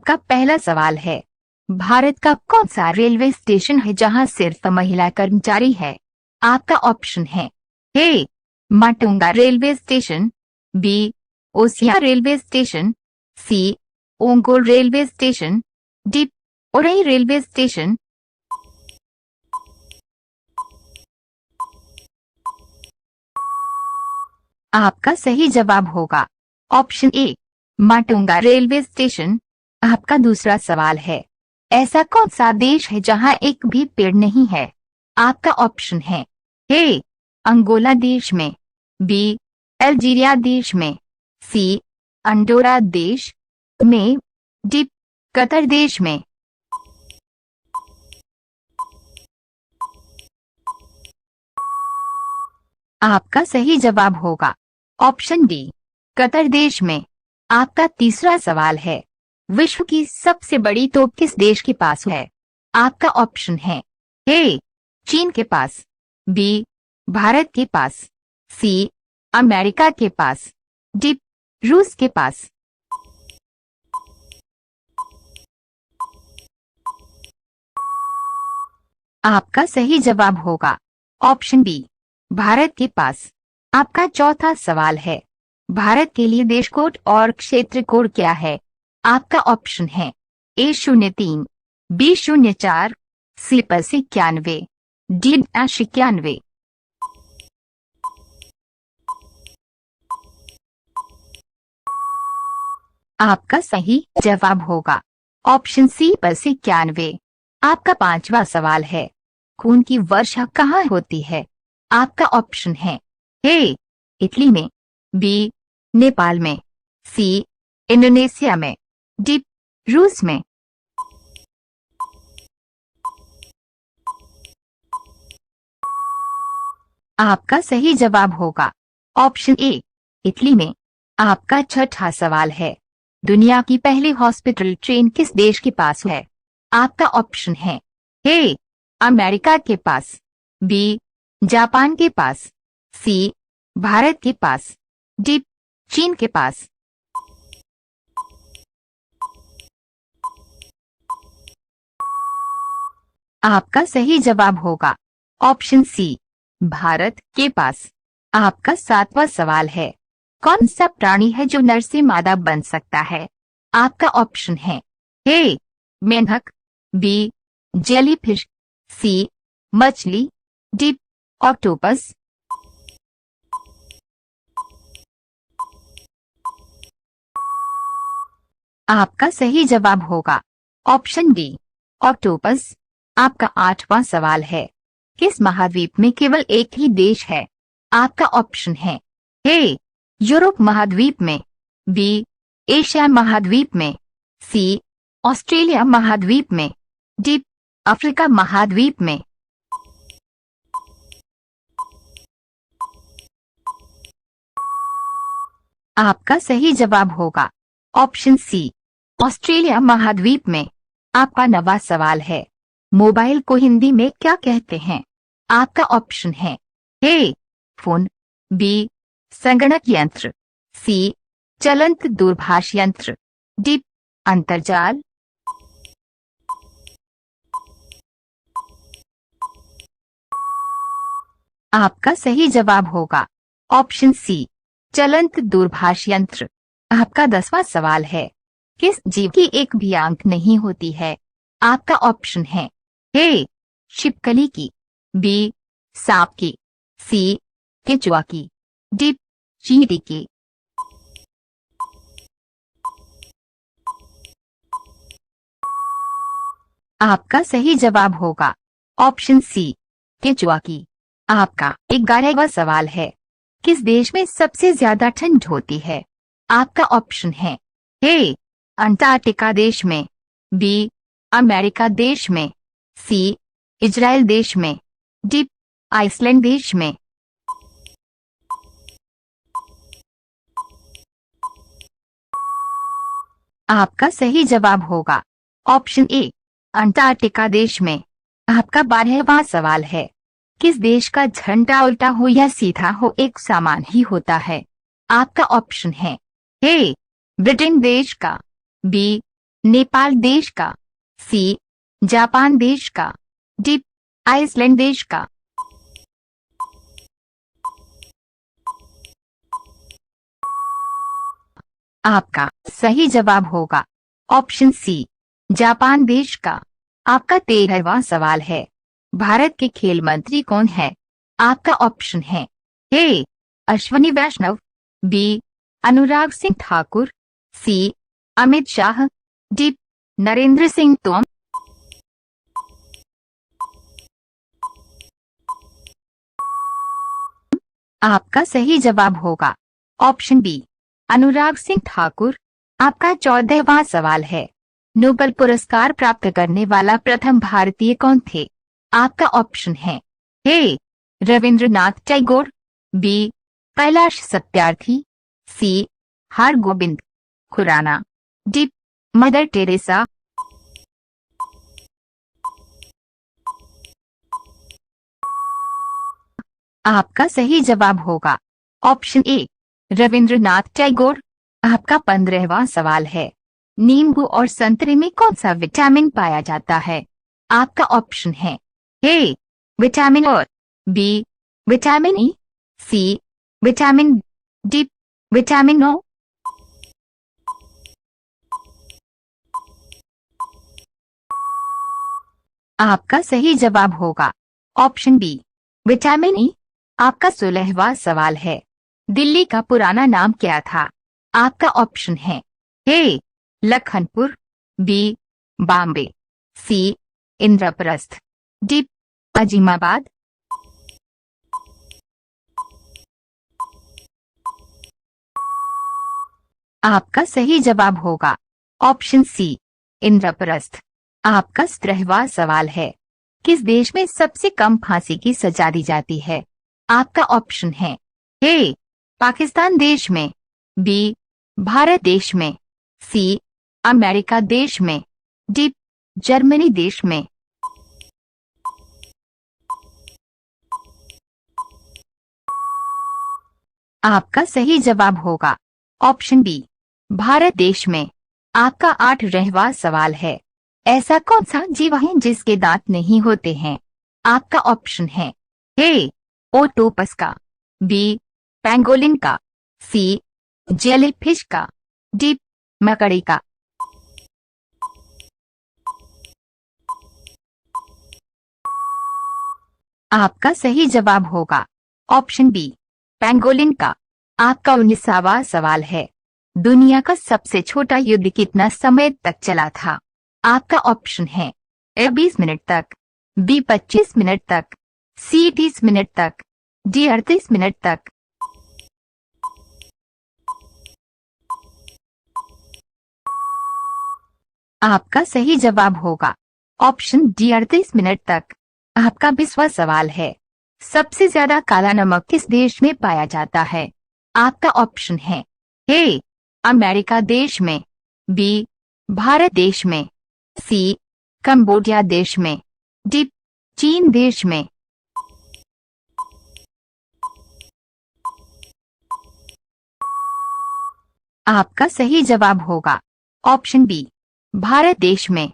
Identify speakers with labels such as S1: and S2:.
S1: आपका पहला सवाल है, भारत का कौन सा रेलवे स्टेशन है जहां सिर्फ महिला कर्मचारी है? आपका ऑप्शन है A Matunga railway station, B Osiya railway station, C Ongole railway station, D Orai railway station. आपका सही जवाब होगा option A Matunga railway station. आपका दूसरा सवाल है, ऐसा कौन सा देश है जहां एक भी पेड़ नहीं है? आपका ऑप्शन है ए अंगोला देश में, बी अल्जीरिया देश में, सी अंडोरा देश में, डी कतर देश में। आपका सही जवाब होगा ऑप्शन डी कतर देश में। आपका तीसरा सवाल है, विश्व की सबसे बड़ी तोप किस देश के पास है? आपका ऑप्शन है ए चीन के पास, बी भारत के पास, सी अमेरिका के पास, डी रूस के पास। आपका सही जवाब होगा ऑप्शन बी भारत के पास। आपका चौथा सवाल है, भारत के लिए देश कोड और क्षेत्र कोड क्या है? आपका ऑप्शन है A03, B04, सी +91, डी -91। आपका सही जवाब होगा ऑप्शन सी +91। आपका पांचवा सवाल है, खून की वर्षा कहाँ होती है? आपका ऑप्शन है ए इटली में, बी नेपाल में, सी इंडोनेशिया में, डी रूस में। आपका सही जवाब होगा ऑप्शन ए इटली में। आपका छठा सवाल है, दुनिया की पहली हॉस्पिटल ट्रेन किस देश के पास है? आपका ऑप्शन है ए अमेरिका के पास, बी जापान के पास, सी भारत के पास, डी चीन के पास। आपका सही जवाब होगा ऑप्शन सी भारत के पास। आपका सातवां सवाल है, कौन सा प्राणी है जो नर से मादा बन सकता है? आपका ऑप्शन है ए मेंढक, बी जेलीफिश, सी मछली, डी ऑक्टोपस। आपका सही जवाब होगा ऑप्शन डी ऑक्टोपस। आपका आठवां सवाल है, किस महाद्वीप में केवल एक ही देश है? आपका ऑप्शन है ए यूरोप महाद्वीप में, बी एशिया महाद्वीप में, सी ऑस्ट्रेलिया महाद्वीप में, डी अफ्रीका महाद्वीप में। आपका सही जवाब होगा ऑप्शन सी ऑस्ट्रेलिया महाद्वीप में। आपका नवा सवाल है, मोबाइल को हिंदी में क्या कहते हैं? आपका ऑप्शन है ए फोन, बी संगणक यंत्र, सी चलंत दूरभाष यंत्र, डी अंतर्जाल। आपका सही जवाब होगा ऑप्शन सी चलंत दूरभाष यंत्र। आपका 10वां सवाल है, किस जीव की एक भी आंख नहीं होती है? आपका ऑप्शन है ए छिपकली की, बी सांप की, सी केंचुआ की, डी चींटी की। आपका सही जवाब होगा ऑप्शन सी केंचुआ की। आपका 11वां सवाल है, किस देश में सबसे ज्यादा ठंड होती है? आपका ऑप्शन है ए अंटार्कटिका देश में, बी अमेरिका देश में, सी इजराइल देश में, डी आइसलैंड देश में। आपका सही जवाब होगा ऑप्शन ए अंटार्कटिका देश में। आपका 12वां सवाल है, किस देश का झंडा उल्टा हो या सीधा हो एक समान ही होता है? आपका ऑप्शन है ए ब्रिटेन देश का, बी नेपाल देश का। सी, जापान देश का। डी, आइसलैंड देश का। आपका सही जवाब होगा ऑप्शन सी, जापान देश का। आपका 13वां सवाल है, भारत के खेल मंत्री कौन है? आपका ऑप्शन है ए, अश्विनी वैष्णव। बी, अनुराग सिंह ठाकुर। सी, अमित शाह। डी, नरेंद्र सिंह तोमर। आपका सही जवाब होगा ऑप्शन बी, अनुराग सिंह ठाकुर। आपका 14वां सवाल है, नोबेल पुरस्कार प्राप्त करने वाला प्रथम भारतीय कौन थे? आपका ऑप्शन है A, Rabindranath Tagore. B, Kailash Satyarthi. C, Hargobind Khorana. D, Mother Teresa. आपका सही जवाब होगा ऑप्शन ए, रविंद्रनाथ टैगोर। आपका 15वां सवाल है, नींबू और संतरे में कौन सा विटामिन पाया जाता है? आपका ऑप्शन है ए, विटामिन और। B, vitamin E. C, vitamin D, vitamin O. आपका सही जवाब होगा ऑप्शन बी, विटामिन ई। आपका 16वां सवाल है, दिल्ली का पुराना नाम क्या था? आपका ऑप्शन है ए, लखनपुर। बी, बॉम्बे। सी, इंद्रप्रस्थ। डी, अजीमाबाद। आपका सही जवाब होगा ऑप्शन सी, इंद्रप्रस्थ। आपका 17वां सवाल है, किस देश में सबसे कम फांसी की सजा दी जाती है? आपका ऑप्शन है ए, पाकिस्तान देश में। बी, भारत देश में। सी, अमेरिका देश में। डी, जर्मनी देश में। आपका सही जवाब होगा ऑप्शन बी, भारत देश में। आपका 8वां सवाल है, ऐसा कौन सा जीव है जिसके दांत नहीं होते हैं? आपका ऑप्शन है ए, ओटोपस का। बी, पेंगोलिन का। सी, जेलीफिश का। डी, मकड़ी का। आपका सही जवाब होगा ऑप्शन बी, पेंगोलिन का। आपका 19वां सवाल है, दुनिया का सबसे छोटा युद्ध कितना समय तक चला था? आपका ऑप्शन है ए, 20 मिनट तक। बी, 25 मिनट तक। सी, 30 मिनट तक। डी, 38 मिनट तक। आपका सही जवाब होगा ऑप्शन डी, 38 मिनट तक। आपका 20वां सवाल है, सबसे ज्यादा काला नमक किस देश में पाया जाता है? आपका ऑप्शन है ए, अमेरिका देश में। बी, भारत देश में। सी, कंबोडिया देश में। डी, चीन देश में। आपका सही जवाब होगा ऑप्शन बी, भारत देश में।